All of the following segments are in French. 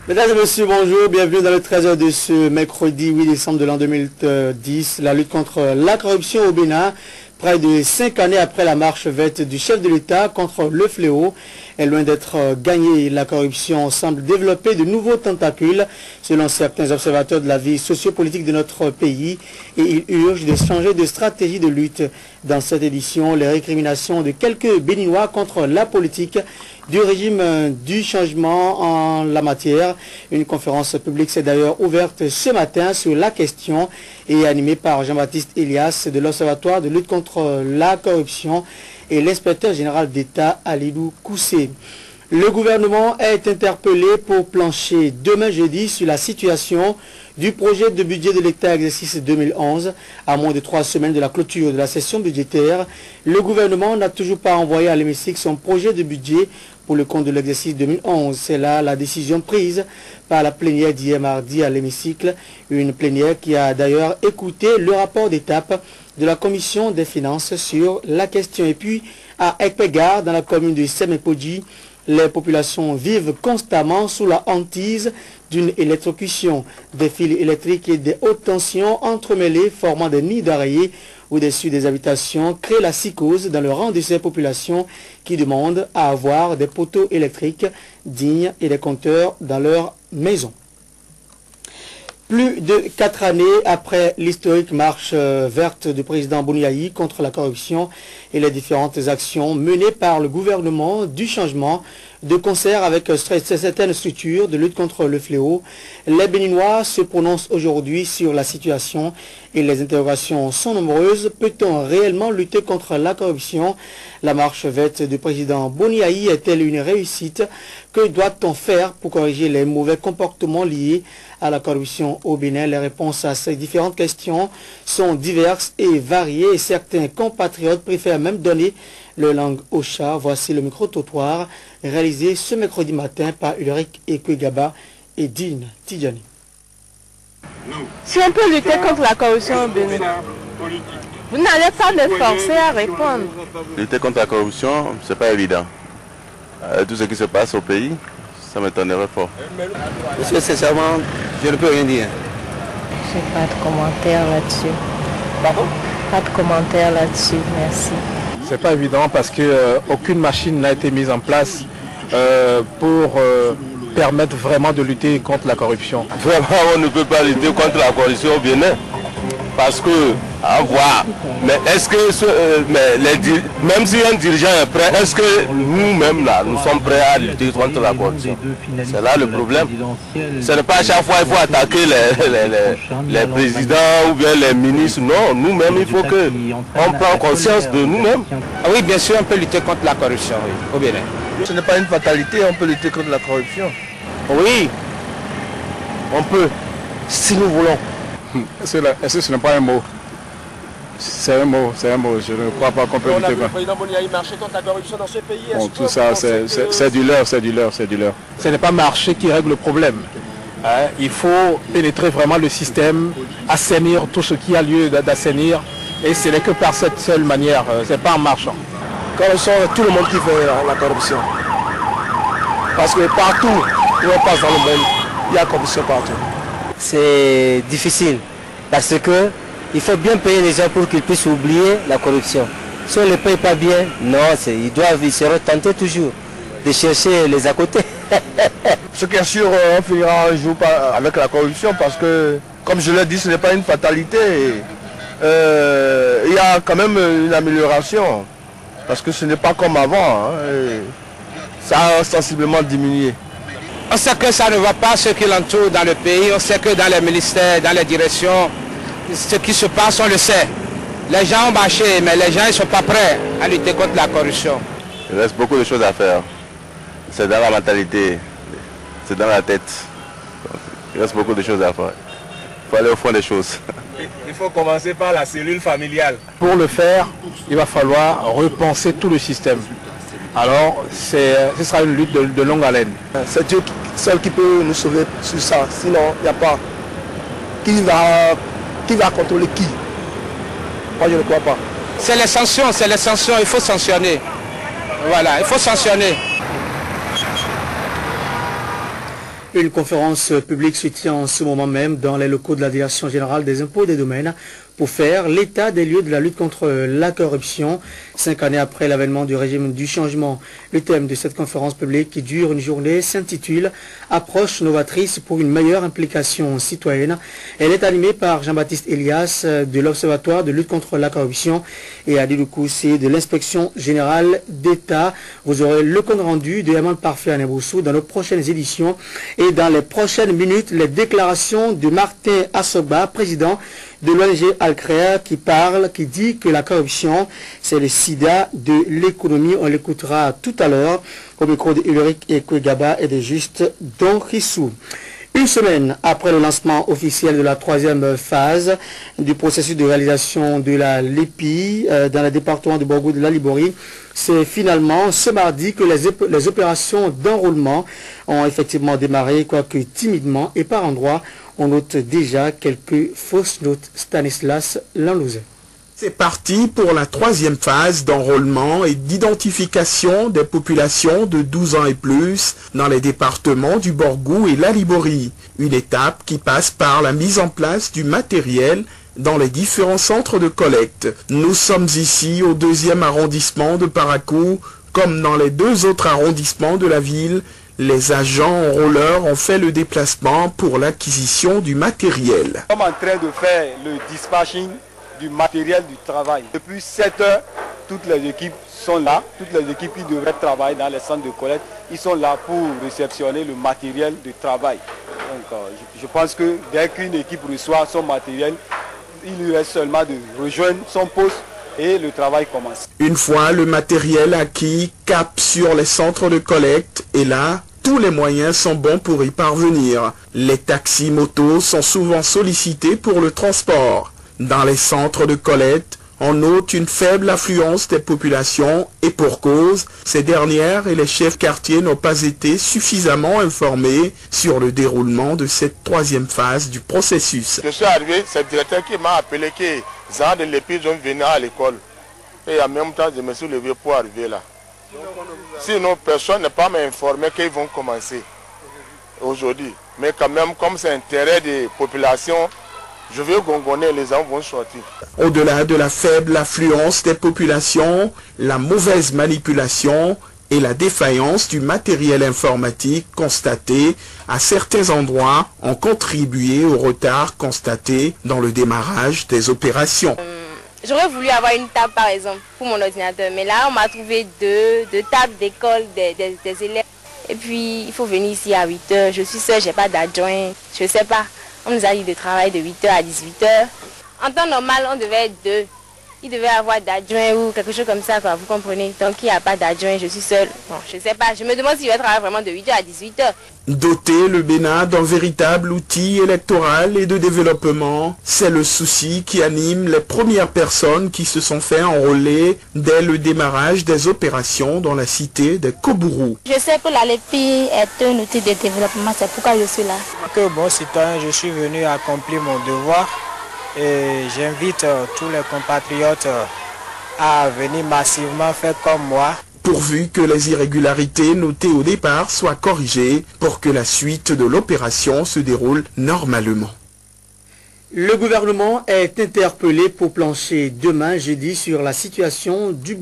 Mesdames et messieurs, bonjour, bienvenue dans le 13h de ce mercredi 8 décembre de l'an 2010. La lutte contre la corruption au Bénin, près de 5 années après la marche verte du chef de l'État contre le fléau, est loin d'être gagnée. La corruption semble développer de nouveaux tentacules, selon certains observateurs de la vie sociopolitique de notre pays, et il urge de changer de stratégie de lutte. Dans cette édition, les récriminations de quelques Béninois contre la politique du régime du changement en la matière. Une conférence publique s'est d'ailleurs ouverte ce matin sur la question et animée par Jean-Baptiste Elias de l'Observatoire de lutte contre la corruption et l'inspecteur général d'État Alidou Koussé. Le gouvernement est interpellé pour plancher demain jeudi sur la situation du projet de budget de l'État exercice 2011. À moins de 3 semaines de la clôture de la session budgétaire, le gouvernement n'a toujours pas envoyé à l'hémicycle son projet de budget pour le compte de l'exercice 2011. C'est là la décision prise par la plénière d'hier mardi à l'hémicycle, une plénière qui a d'ailleurs écouté le rapport d'étape de la commission des finances sur la question. Et puis à Ekpegar, dans la commune de Semepoji, les populations vivent constamment sous la hantise d'une électrocution. Des fils électriques et des hautes tensions entremêlées formant des nids d'oreillers au-dessus des habitations créent la psychose dans le rang de ces populations qui demandent à avoir des poteaux électriques dignes et des compteurs dans leur maison. Plus de 4 années après l'historique marche verte du président Boniaï contre la corruption et les différentes actions menées par le gouvernement du changement, de concert avec certaines structures de lutte contre le fléau, les Béninois se prononcent aujourd'hui sur la situation et les interrogations sont nombreuses. Peut-on réellement lutter contre la corruption? La marche verte du président Boniaï est-elle une réussite? Que doit-on faire pour corriger les mauvais comportements liés à la corruption au Bénin? Les réponses à ces différentes questions sont diverses et variées et certains compatriotes préfèrent même donner leur langue au chat. Voici le micro-trottoir réalisé ce mercredi matin par Ulrich Ekwegaba et Dean Tidjani. Si on peut lutter contre la corruption au Bénin, vous n'allez pas me forcer à répondre. Lutter contre la corruption, c'est pas évident. Tout ce qui se passe au pays, ça m'étonnerait fort. Monsieur, sincèrement, je ne peux rien dire. Je n'ai pas de commentaire là-dessus. Pardon? Pas de commentaire là-dessus, merci. C'est pas évident parce que aucune machine n'a été mise en place pour permettre vraiment de lutter contre la corruption. Vraiment, on ne peut pas lutter contre la corruption au Bénin. Parce que, à voir, mais est-ce que, même si un dirigeant est prêt, est-ce que nous-mêmes là, nous sommes prêts à lutter contre la corruption? C'est là le problème. Ce n'est pas à chaque fois qu'il faut attaquer les présidents ou bien les ministres. Non, nous-mêmes, il faut qu'on prenne conscience de nous-mêmes. Ah oui, bien sûr, on peut lutter contre la corruption au Bénin. Ce n'est pas une fatalité, on peut lutter contre la corruption. Oui, on peut, si nous voulons. Est-ce que ce n'est pas un mot? C'est un mot, c'est un mot. Je ne crois pas qu'on peut lutter contre. Le président Boniaï marcher contre la corruption dans ce pays. Bon, tout ça, c'est du leurre, c'est du leurre, c'est du leurre. Ce n'est pas marcher qui règle le problème. Il faut pénétrer vraiment le système, assainir tout ce qui a lieu d'assainir. Et ce n'est que par cette seule manière, c'est pas en marchant. Corruption, tout le monde qui fait la corruption. Parce que partout où on passe dans le monde, il y a corruption partout. C'est difficile parce que il faut bien payer les gens pour qu'ils puissent oublier la corruption. Si on ne les paye pas bien, non, ils seront tentés toujours de chercher les à côté. Ce qui est sûr, on finira un jour avec la corruption parce que, comme je l'ai dit, ce n'est pas une fatalité. Il y a quand même une amélioration parce que ce n'est pas comme avant. Ça a sensiblement diminué. On sait que ça ne va pas, ce qui l'entoure dans le pays. On sait que dans les ministères, dans les directions, ce qui se passe, on le sait. Les gens ont marché, mais les gens ne sont pas prêts à lutter contre la corruption. Il reste beaucoup de choses à faire. C'est dans la mentalité, c'est dans la tête. Donc, il reste beaucoup de choses à faire. Il faut aller au fond des choses. Il faut commencer par la cellule familiale. Pour le faire, il va falloir repenser tout le système. Alors, ce sera une lutte de longue haleine. C'est Dieu seul qui peut nous sauver sur ça. Sinon, il n'y a pas. Qui va contrôler qui? Moi, je ne crois pas. C'est les sanctions, il faut sanctionner. Voilà, il faut sanctionner. Une conférence publique se tient en ce moment même dans les locaux de la Direction générale des impôts et des domaines pour faire l'état des lieux de la lutte contre la corruption, 5 années après l'avènement du régime du changement. Le thème de cette conférence publique qui dure une journée s'intitule « Approche novatrice pour une meilleure implication citoyenne ». Elle est animée par Jean-Baptiste Elias de l'Observatoire de lutte contre la corruption et Adilou Koussi de l'Inspection générale d'État. Vous aurez le compte rendu de Yaman Parfait à Neboussou dans nos prochaines éditions et dans les prochaines minutes, les déclarations de Martin Assoba, président de l'ONG Al-Crea, qui dit que la corruption, c'est le sida de l'économie. On l'écoutera tout à l'heure au micro de Ulrich Ekwegaba et de Juste Don Rissou. Une semaine après le lancement officiel de la 3e phase du processus de réalisation de la LEPI dans le département de Borgou de la Liborie, c'est finalement ce mardi que les opérations d'enrôlement ont effectivement démarré, quoique timidement et par endroits. On note déjà quelques fausses notes. Stanislas Lanlouzet. C'est parti pour la 3e phase d'enrôlement et d'identification des populations de 12 ans et plus dans les départements du Borgou et la Liborie. Une étape qui passe par la mise en place du matériel dans les différents centres de collecte. Nous sommes ici au 2e arrondissement de Parakou, comme dans les 2 autres arrondissements de la ville. Les agents enrôleurs ont fait le déplacement pour l'acquisition du matériel. Nous sommes en train de faire le dispatching du matériel du travail. Depuis 7 heures, toutes les équipes sont là. Toutes les équipes qui devraient travailler dans les centres de collecte, ils sont là pour réceptionner le matériel de travail. Donc, je pense que dès qu'une équipe reçoit son matériel, il lui reste seulement de rejoindre son poste et le travail commence. Une fois le matériel acquis, cap sur les centres de collecte et là, tous les moyens sont bons pour y parvenir. Les taxis motos sont souvent sollicités pour le transport. Dans les centres de collecte, on note une faible affluence des populations et pour cause, ces dernières et les chefs quartiers n'ont pas été suffisamment informés sur le déroulement de cette 3e phase du processus. Je suis arrivé, c'est le directeur qui m'a appelé que Zan de l'EPI vont venir à l'école. Et en même temps, je me suis levé pour arriver là. Sinon, personne n'est pas informé qu'ils vont commencer aujourd'hui. Mais quand même, comme c'est intérêt des populations, je vais gongonner, les gens vont sortir. Au-delà de la faible affluence des populations, la mauvaise manipulation et la défaillance du matériel informatique constaté à certains endroits ont contribué au retard constaté dans le démarrage des opérations. J'aurais voulu avoir une table par exemple pour mon ordinateur, mais là on m'a trouvé deux tables d'école des élèves. Et puis il faut venir ici à 8 h, je suis seule, je n'ai pas d'adjoint, je ne sais pas. On nous a dit de travailler de 8 h à 18 h. En temps normal, on devait être 2. Il devait avoir d'adjoint ou quelque chose comme ça, quoi, vous comprenez. Donc il n'y a pas d'adjoint, je suis seule. Bon, je ne sais pas, je me demande s'il va travailler vraiment de 8 h à 18 h. Doter le Bénin d'un véritable outil électoral et de développement, c'est le souci qui anime les premières personnes qui se sont fait enrôler dès le démarrage des opérations dans la cité de Kobourou. Je sais que la LEPI est un outil de développement, c'est pourquoi je suis là. Que bon citoyen, je suis venu accomplir mon devoir et j'invite tous les compatriotes à venir massivement faire comme moi. Pourvu que les irrégularités notées au départ soient corrigées pour que la suite de l'opération se déroule normalement. Le gouvernement est interpellé pour plancher demain, jeudi, sur la situation du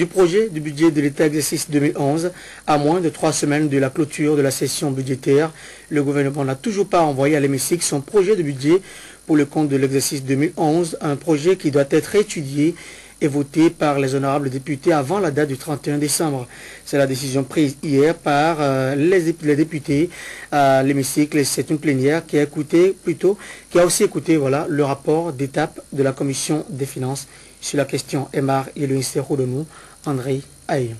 projet du budget de l'État exercice 2011, à moins de 3 semaines de la clôture de la session budgétaire. Le gouvernement n'a toujours pas envoyé à l'hémicycle son projet de budget pour le compte de l'exercice 2011, un projet qui doit être étudié et voté par les honorables députés avant la date du 31 décembre. C'est la décision prise hier par les députés à l'hémicycle. C'est une plénière qui a aussi écouté le rapport d'étape de la commission des finances sur la question MR et le ministère de nous, André Aïe.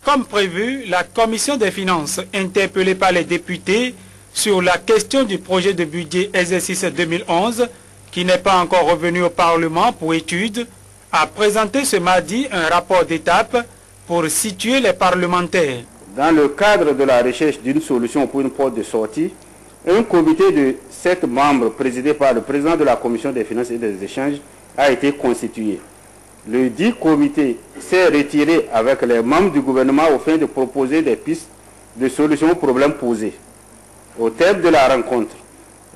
Comme prévu, la commission des finances, interpellée par les députés sur la question du projet de budget exercice 2011, qui n'est pas encore revenu au Parlement pour étude, a présenté ce mardi un rapport d'étape pour situer les parlementaires. Dans le cadre de la recherche d'une solution pour une porte de sortie, un comité de 7 membres présidé par le président de la commission des finances et des échanges a été constitué. Le dit comité s'est retiré avec les membres du gouvernement au fin de proposer des pistes de solutions aux problèmes posés. Au terme de la rencontre,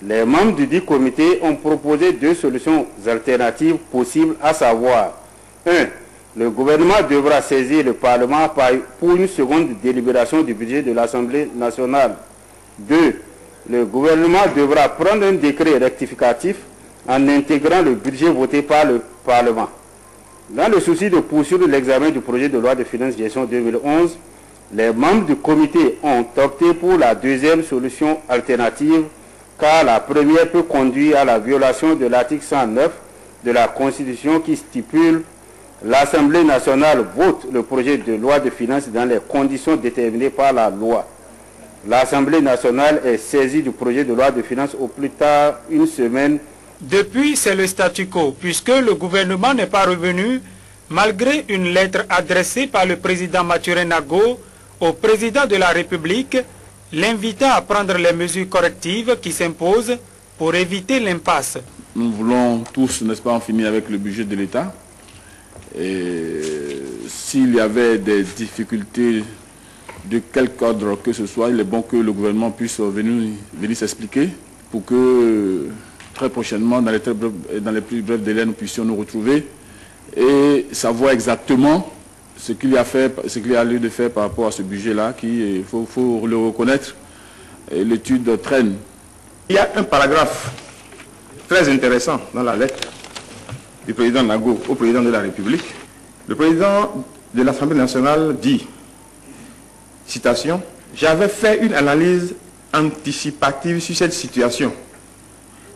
les membres du dit comité ont proposé 2 solutions alternatives possibles, à savoir 1. Le gouvernement devra saisir le Parlement pour une seconde délibération du budget de l'Assemblée nationale. 2. Le gouvernement devra prendre un décret rectificatif en intégrant le budget voté par le Parlement. Dans le souci de poursuivre l'examen du projet de loi de finances gestion 2011, les membres du comité ont opté pour la deuxième solution alternative, car la première peut conduire à la violation de l'article 109 de la Constitution qui stipule l'Assemblée nationale vote le projet de loi de finances dans les conditions déterminées par la loi. L'Assemblée nationale est saisie du projet de loi de finances au plus tard une semaine. Depuis, c'est le statu quo, puisque le gouvernement n'est pas revenu, malgré une lettre adressée par le président Mathurin Nago au président de la République, l'invitant à prendre les mesures correctives qui s'imposent pour éviter l'impasse. Nous voulons tous, n'est-ce pas, en finir avec le budget de l'État. Et s'il y avait des difficultés de quelque ordre que ce soit, il est bon que le gouvernement puisse venir s'expliquer pour que très prochainement, dans les plus brefs délais, nous puissions nous retrouver et savoir exactement ce qu'il y a lieu de faire par rapport à ce budget-là, qui, il faut le reconnaître, l'étude traîne. Il y a un paragraphe très intéressant dans la lettre du président Nago au président de la République. Le président de l'Assemblée nationale dit, citation, « J'avais fait une analyse anticipative sur cette situation.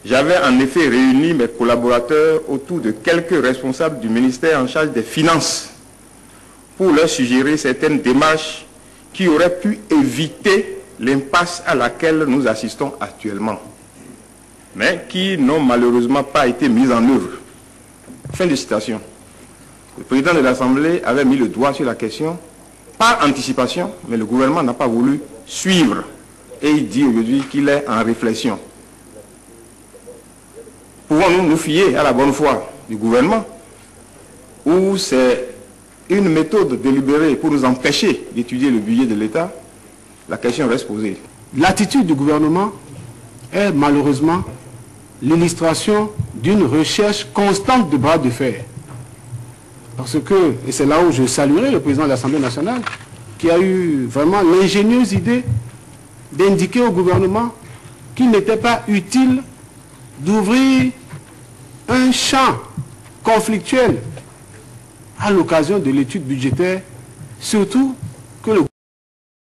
J'avais en effet réuni mes collaborateurs autour de quelques responsables du ministère en charge des Finances pour leur suggérer certaines démarches qui auraient pu éviter l'impasse à laquelle nous assistons actuellement, mais qui n'ont malheureusement pas été mises en œuvre. » Fin de citation. Le président de l'Assemblée avait mis le doigt sur la question par anticipation, mais le gouvernement n'a pas voulu suivre. Et il dit aujourd'hui qu'il est en réflexion. Pouvons-nous nous fier à la bonne foi du gouvernement, ou c'est une méthode délibérée pour nous empêcher d'étudier le budget de l'État? La question reste posée. L'attitude du gouvernement est malheureusement l'illustration d'une recherche constante de bras de fer. Parce que, et c'est là où je saluerai le président de l'Assemblée nationale, qui a eu vraiment l'ingénieuse idée d'indiquer au gouvernement qu'il n'était pas utile d'ouvrir un champ conflictuel à l'occasion de l'étude budgétaire, surtout